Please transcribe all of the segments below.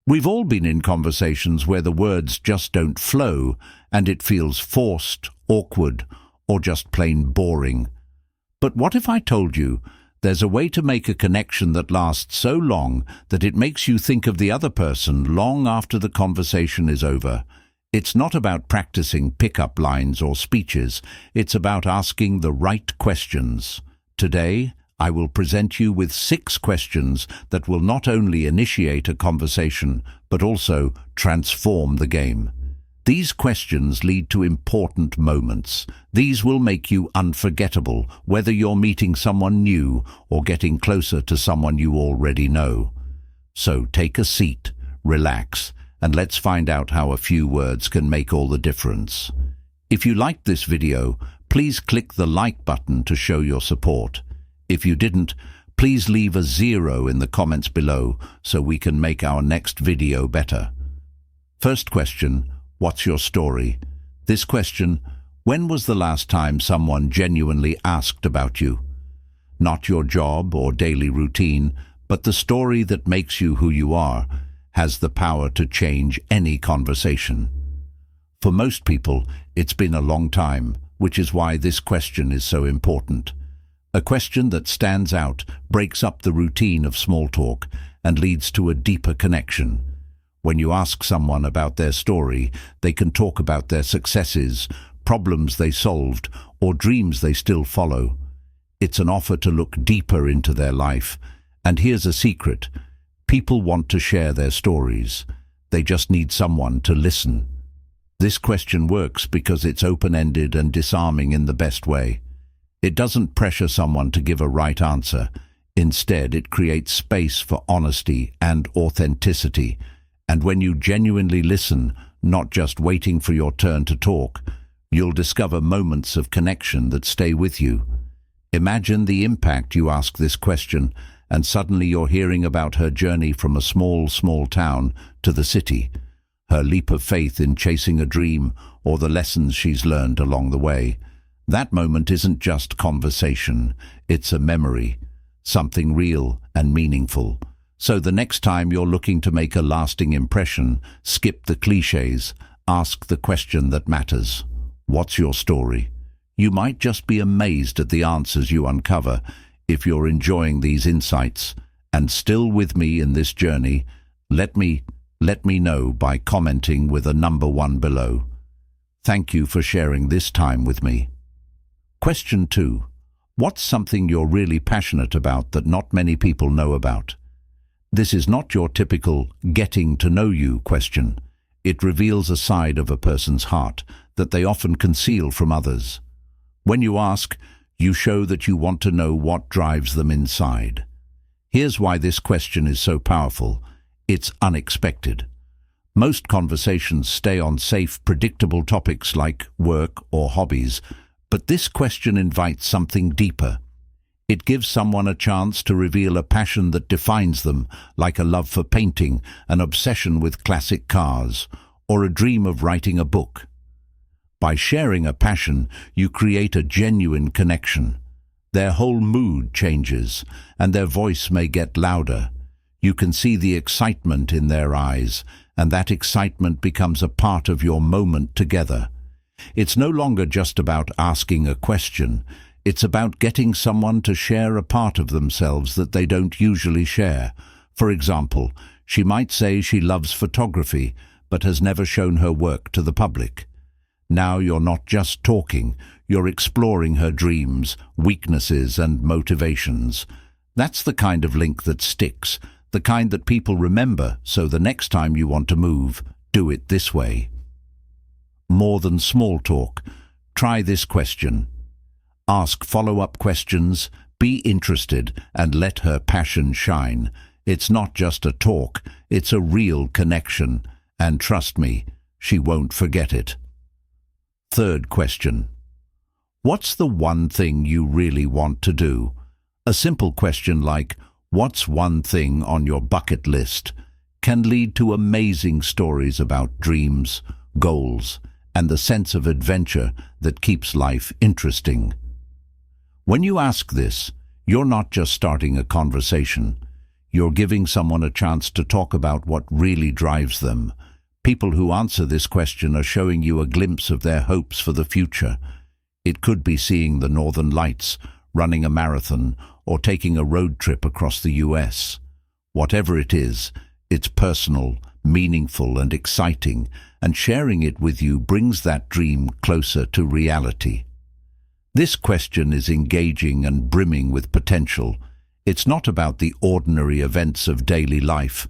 We've all been in conversations where the words just don't flow and it feels forced, awkward, or just plain boring. But what if I told you there's a way to make a connection that lasts so long that it makes you think of the other person long after the conversation is over? It's not about practicing pickup lines or speeches. It's about asking the right questions. Today, I will present you with 6 questions that will not only initiate a conversation, but also transform the game. These questions lead to important moments. These will make you unforgettable, whether you're meeting someone new or getting closer to someone you already know. So take a seat, relax, and let's find out how a few words can make all the difference. If you liked this video, please click the like button to show your support. If you didn't, please leave a 0 in the comments below so we can make our next video better. First question, what's your story? This question, when was the last time someone genuinely asked about you? Not your job or daily routine, but the story that makes you who you are, has the power to change any conversation. For most people, it's been a long time, which is why this question is so important. A question that stands out, breaks up the routine of small talk, and leads to a deeper connection. When you ask someone about their story, they can talk about their successes, problems they solved, or dreams they still follow. It's an offer to look deeper into their life. And here's a secret. People want to share their stories. They just need someone to listen. This question works because it's open-ended and disarming in the best way. It doesn't pressure someone to give a right answer. Instead, it creates space for honesty and authenticity. And when you genuinely listen, not just waiting for your turn to talk, you'll discover moments of connection that stay with you. Imagine the impact you ask this question, and suddenly you're hearing about her journey from a small town to the city, her leap of faith in chasing a dream, or the lessons she's learned along the way. That moment isn't just conversation, it's a memory, something real and meaningful. So the next time you're looking to make a lasting impression, skip the cliches, ask the question that matters. What's your story? You might just be amazed at the answers you uncover. If you're enjoying these insights and still with me in this journey, let me know by commenting with a number 1 below. Thank you for sharing this time with me. Question 2. What's something you're really passionate about that not many people know about? This is not your typical getting to know you question. It reveals a side of a person's heart that they often conceal from others. When you ask, you show that you want to know what drives them inside. Here's why this question is so powerful. It's unexpected. Most conversations stay on safe, predictable topics like work or hobbies, but this question invites something deeper. It gives someone a chance to reveal a passion that defines them, like a love for painting, an obsession with classic cars, or a dream of writing a book. By sharing a passion, you create a genuine connection. Their whole mood changes, and their voice may get louder. You can see the excitement in their eyes, and that excitement becomes a part of your moment together. It's no longer just about asking a question. It's about getting someone to share a part of themselves that they don't usually share. For example, she might say she loves photography, but has never shown her work to the public. Now you're not just talking, you're exploring her dreams, weaknesses, and motivations. That's the kind of link that sticks, the kind that people remember, so the next time you want to move, do it this way. More than small talk. Try this question. Ask follow-up questions, be interested, and let her passion shine. It's not just a talk, it's a real connection. And trust me, she won't forget it. Third question. What's the one thing you really want to do? A simple question like, what's one thing on your bucket list, can lead to amazing stories about dreams, goals, and the sense of adventure that keeps life interesting. When you ask this, you're not just starting a conversation. You're giving someone a chance to talk about what really drives them. People who answer this question are showing you a glimpse of their hopes for the future. It could be seeing the Northern Lights, running a marathon, or taking a road trip across the US. Whatever it is, it's personal, meaningful, and exciting, and sharing it with you brings that dream closer to reality. This question is engaging and brimming with potential. It's not about the ordinary events of daily life,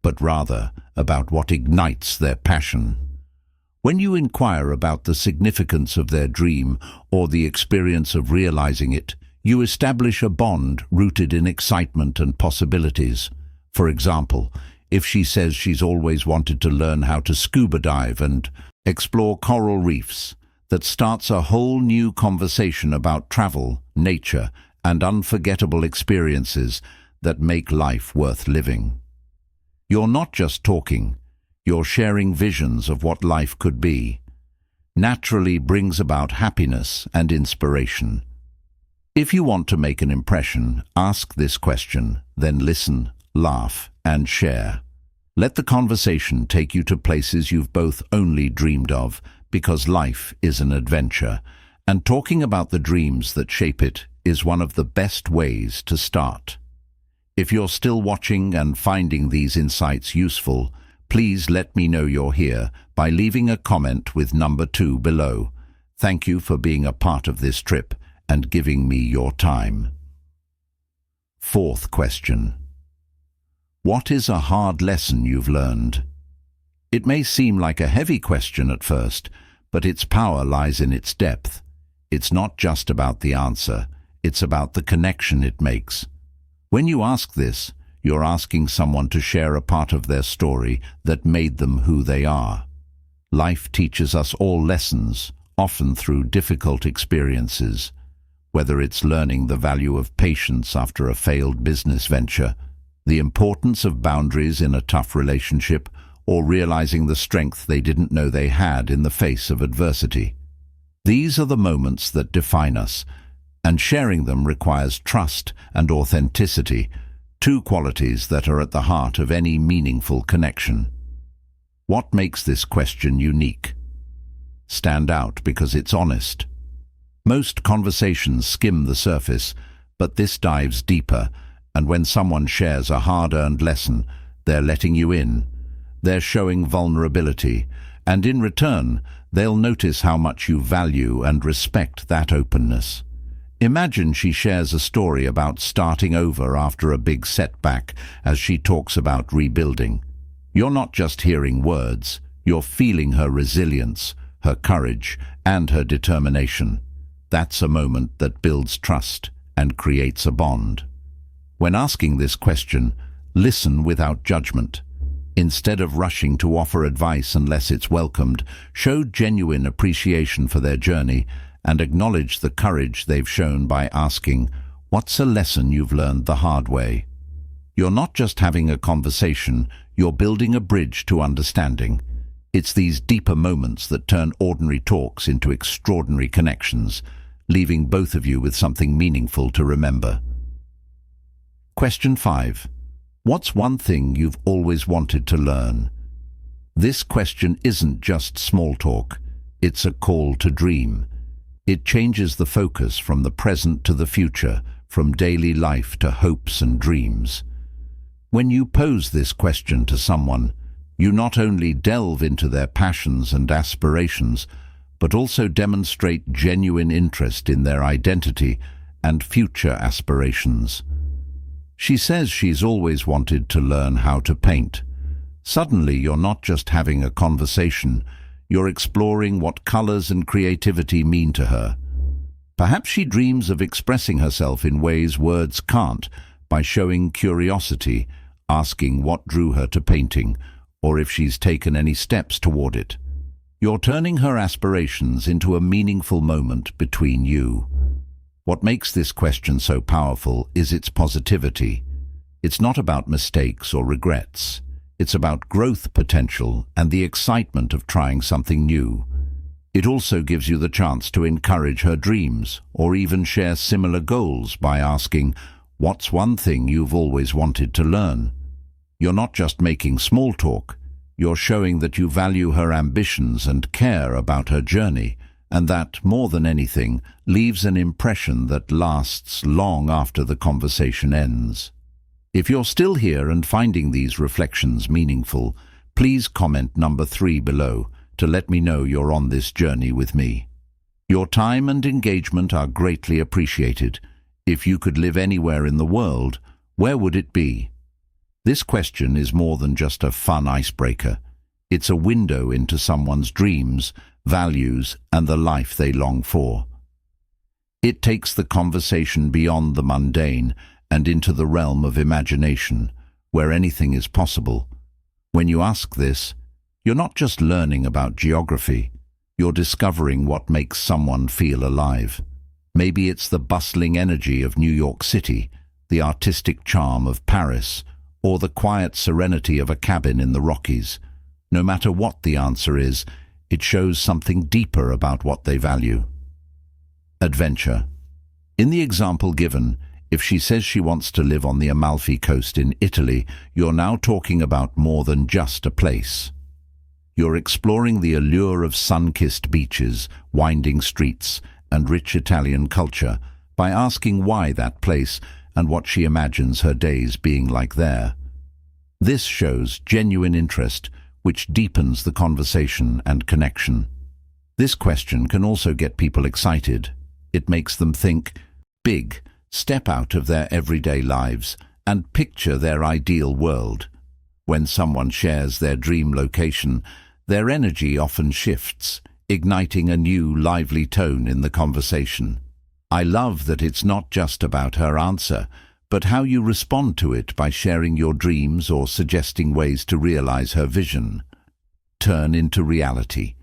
but rather about what ignites their passion. When you inquire about the significance of their dream or the experience of realizing it, you establish a bond rooted in excitement and possibilities. For example, if she says she's always wanted to learn how to scuba dive and explore coral reefs, that starts a whole new conversation about travel, nature, and unforgettable experiences that make life worth living. You're not just talking, you're sharing visions of what life could be. Naturally brings about happiness and inspiration. If you want to make an impression, ask this question, then listen, laugh, and share. Let the conversation take you to places you've both only dreamed of, because life is an adventure, and talking about the dreams that shape it is one of the best ways to start. If you're still watching and finding these insights useful, please let me know you're here by leaving a comment with number 2 below. Thank you for being a part of this trip and giving me your time. Fourth question. What is a hard lesson you've learned? It may seem like a heavy question at first, but its power lies in its depth. It's not just about the answer, it's about the connection it makes. When you ask this, you're asking someone to share a part of their story that made them who they are. Life teaches us all lessons, often through difficult experiences. Whether it's learning the value of patience after a failed business venture, the importance of boundaries in a tough relationship, or realizing the strength they didn't know they had in the face of adversity. These are the moments that define us, and sharing them requires trust and authenticity, two qualities that are at the heart of any meaningful connection. What makes this question unique? Stand out because it's honest. Most conversations skim the surface, but this dives deeper, and when someone shares a hard-earned lesson, they're letting you in. They're showing vulnerability, and in return, they'll notice how much you value and respect that openness. Imagine she shares a story about starting over after a big setback as she talks about rebuilding. You're not just hearing words, you're feeling her resilience, her courage, and her determination. That's a moment that builds trust and creates a bond. When asking this question, listen without judgment. Instead of rushing to offer advice unless it's welcomed, show genuine appreciation for their journey and acknowledge the courage they've shown by asking, "What's a lesson you've learned the hard way?" You're not just having a conversation, you're building a bridge to understanding. It's these deeper moments that turn ordinary talks into extraordinary connections, leaving both of you with something meaningful to remember. Question 5. What's one thing you've always wanted to learn? This question isn't just small talk, it's a call to dream. It changes the focus from the present to the future, from daily life to hopes and dreams. When you pose this question to someone, you not only delve into their passions and aspirations, but also demonstrate genuine interest in their identity and future aspirations. She says she's always wanted to learn how to paint. Suddenly, you're not just having a conversation, you're exploring what colors and creativity mean to her. Perhaps she dreams of expressing herself in ways words can't, by showing curiosity, asking what drew her to painting, or if she's taken any steps toward it. You're turning her aspirations into a meaningful moment between you. What makes this question so powerful is its positivity. It's not about mistakes or regrets. It's about growth potential and the excitement of trying something new. It also gives you the chance to encourage her dreams or even share similar goals by asking, What's one thing you've always wanted to learn? You're not just making small talk. You're showing that you value her ambitions and care about her journey, and that, more than anything, leaves an impression that lasts long after the conversation ends. If you're still here and finding these reflections meaningful, please comment number 3 below to let me know you're on this journey with me. Your time and engagement are greatly appreciated. If you could live anywhere in the world, where would it be? This question is more than just a fun icebreaker. It's a window into someone's dreams, values, and the life they long for. It takes the conversation beyond the mundane and into the realm of imagination, where anything is possible. When you ask this, you're not just learning about geography, you're discovering what makes someone feel alive. Maybe it's the bustling energy of New York City, the artistic charm of Paris, or the quiet serenity of a cabin in the Rockies. No matter what the answer is, it shows something deeper about what they value. Adventure. In the example given, if she says she wants to live on the Amalfi Coast in Italy, you're now talking about more than just a place. You're exploring the allure of sun-kissed beaches, winding streets, and rich Italian culture by asking why that place and what she imagines her days being like there. This shows genuine interest, which deepens the conversation and connection. This question can also get people excited. It makes them think big, step out of their everyday lives, and picture their ideal world. When someone shares their dream location, their energy often shifts, igniting a new, lively tone in the conversation. I love that it's not just about her answer, but how you respond to it by sharing your dreams or suggesting ways to realize her vision. Turn into reality.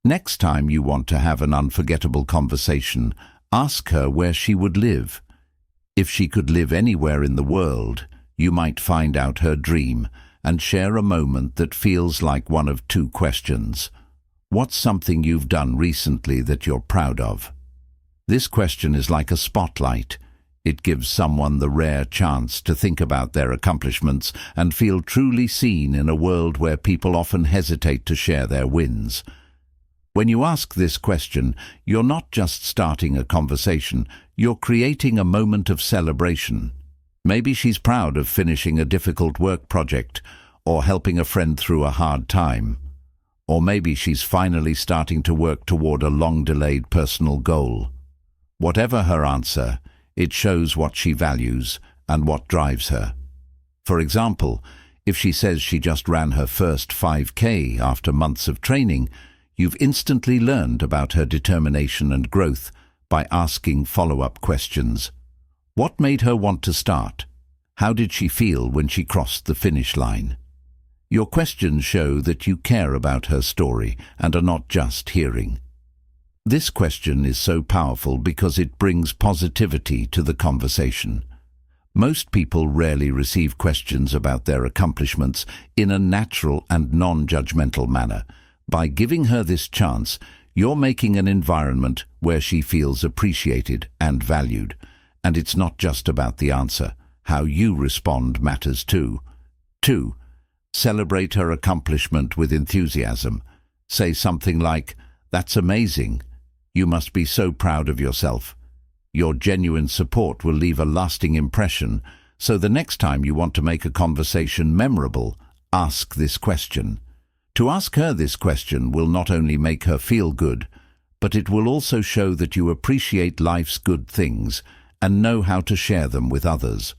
Next time you want to have an unforgettable conversation, ask her where she would live. If she could live anywhere in the world, you might find out her dream and share a moment that feels like one of 2 questions. What's something you've done recently that you're proud of? This question is like a spotlight. It gives someone the rare chance to think about their accomplishments and feel truly seen in a world where people often hesitate to share their wins. When you ask this question, you're not just starting a conversation, you're creating a moment of celebration. Maybe she's proud of finishing a difficult work project or helping a friend through a hard time. Or maybe she's finally starting to work toward a long-delayed personal goal. Whatever her answer, it shows what she values and what drives her. For example, if she says she just ran her first 5K after months of training, you've instantly learned about her determination and growth by asking follow-up questions. What made her want to start? How did she feel when she crossed the finish line? Your questions show that you care about her story and are not just hearing. This question is so powerful because it brings positivity to the conversation. Most people rarely receive questions about their accomplishments in a natural and non-judgmental manner. By giving her this chance, you're making an environment where she feels appreciated and valued. And it's not just about the answer. How you respond matters too. 2. Celebrate her accomplishment with enthusiasm. Say something like, "That's amazing. You must be so proud of yourself." Your genuine support will leave a lasting impression, so the next time you want to make a conversation memorable, ask this question. To ask her this question will not only make her feel good, but it will also show that you appreciate life's good things and know how to share them with others.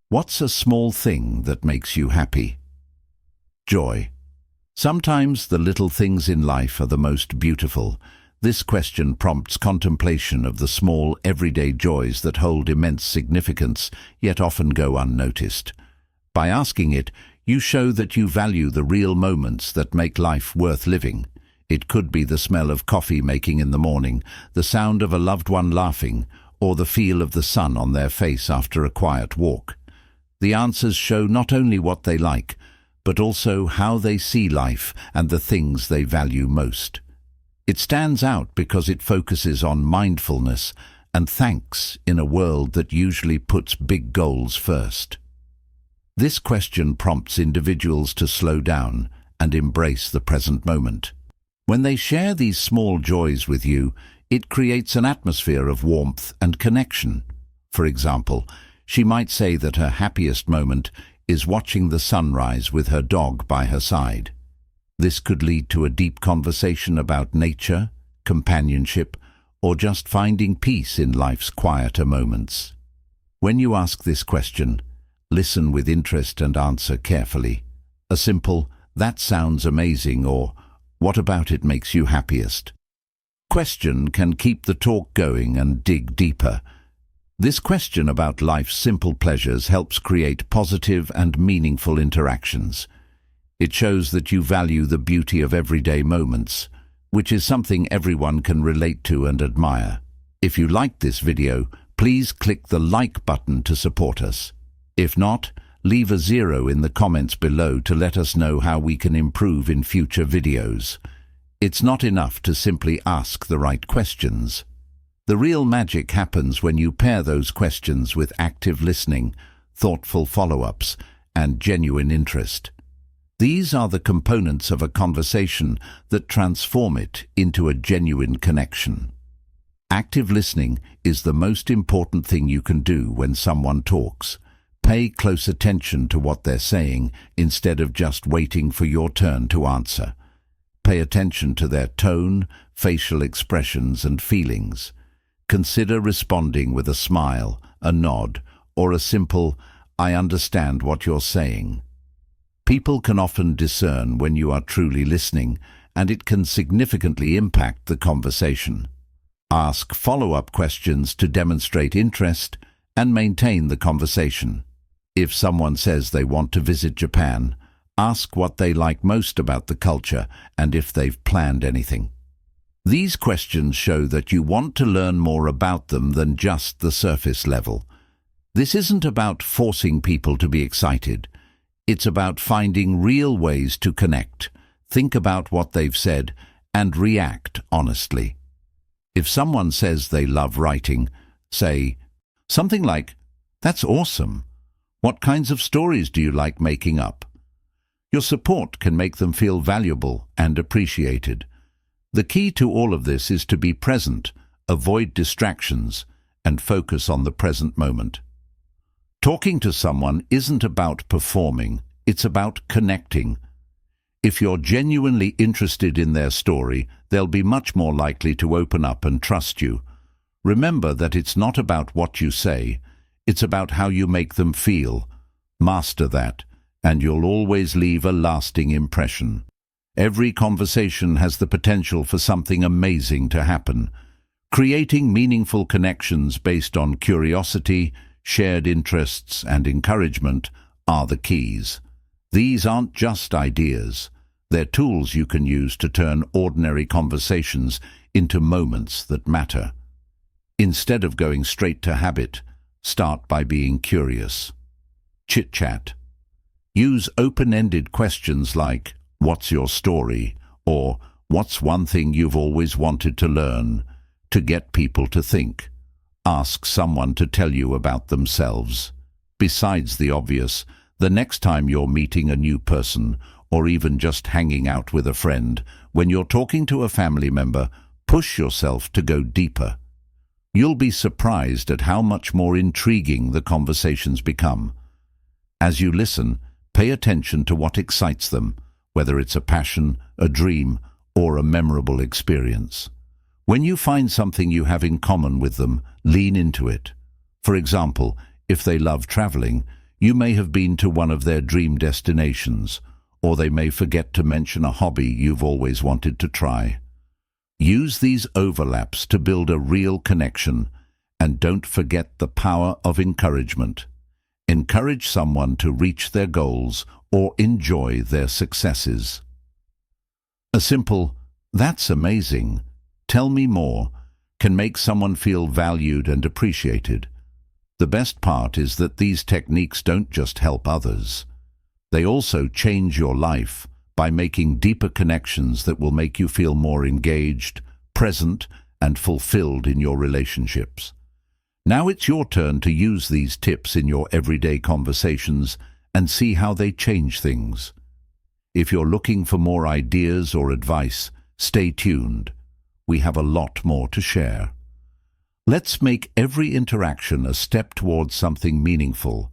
What's a small thing that makes you happy? Joy. Sometimes the little things in life are the most beautiful. This question prompts contemplation of the small, everyday joys that hold immense significance, yet often go unnoticed. By asking it, you show that you value the real moments that make life worth living. It could be the smell of coffee making in the morning, the sound of a loved one laughing, or the feel of the sun on their face after a quiet walk. The answers show not only what they like, but also how they see life and the things they value most. It stands out because it focuses on mindfulness and thanks in a world that usually puts big goals first? This question prompts individuals to slow down and embrace the present moment. When they share these small joys with you, it creates an atmosphere of warmth and connection. For example, she might say that her happiest moment is watching the sunrise with her dog by her side. This could lead to a deep conversation about nature, companionship, or just finding peace in life's quieter moments. When you ask this question, listen with interest and answer carefully. A simple, "That sounds amazing," or "What about it makes you happiest?" question can keep the talk going and dig deeper. This question about life's simple pleasures helps create positive and meaningful interactions. It shows that you value the beauty of everyday moments, which is something everyone can relate to and admire. If you liked this video, please click the like button to support us. If not, leave a 0 in the comments below to let us know how we can improve in future videos. It's not enough to simply ask the right questions. The real magic happens when you pair those questions with active listening, thoughtful follow-ups, and genuine interest. These are the components of a conversation that transform it into a genuine connection. Active listening is the most important thing you can do when someone talks. Pay close attention to what they're saying instead of just waiting for your turn to answer. Pay attention to their tone, facial expressions, and feelings. Consider responding with a smile, a nod, or a simple, "I understand what you're saying." People can often discern when you are truly listening, and it can significantly impact the conversation. Ask follow-up questions to demonstrate interest and maintain the conversation. If someone says they want to visit Japan, ask what they like most about the culture and if they've planned anything. These questions show that you want to learn more about them than just the surface level. This isn't about forcing people to be excited. It's about finding real ways to connect, think about what they've said, and react honestly. If someone says they love writing, say something like, "That's awesome. What kinds of stories do you like making up?" Your support can make them feel valuable and appreciated. The key to all of this is to be present, avoid distractions, and focus on the present moment. Talking to someone isn't about performing, it's about connecting. If you're genuinely interested in their story, they'll be much more likely to open up and trust you. Remember that it's not about what you say, it's about how you make them feel. Master that, and you'll always leave a lasting impression. Every conversation has the potential for something amazing to happen. Creating meaningful connections based on curiosity, shared interests, and encouragement are the keys. These aren't just ideas. They're tools you can use to turn ordinary conversations into moments that matter. Instead of going straight to habit, start by being curious. Chit-chat. Use open-ended questions like, "What's your story?" or "What's one thing you've always wanted to learn?" to get people to think. Ask someone to tell you about themselves. Besides the obvious, the next time you're meeting a new person, or even just hanging out with a friend, when you're talking to a family member, push yourself to go deeper. You'll be surprised at how much more intriguing the conversations become. As you listen, pay attention to what excites them, whether it's a passion, a dream, or a memorable experience. When you find something you have in common with them, lean into it. For example, if they love traveling, you may have been to one of their dream destinations, or they may forget to mention a hobby you've always wanted to try. Use these overlaps to build a real connection, and don't forget the power of encouragement. Encourage someone to reach their goals or enjoy their successes. A simple, "That's amazing. Tell me more," can make someone feel valued and appreciated. The best part is that these techniques don't just help others. They also change your life by making deeper connections that will make you feel more engaged, present, and fulfilled in your relationships. Now it's your turn to use these tips in your everyday conversations and see how they change things. If you're looking for more ideas or advice, stay tuned. We have a lot more to share. Let's make every interaction a step towards something meaningful,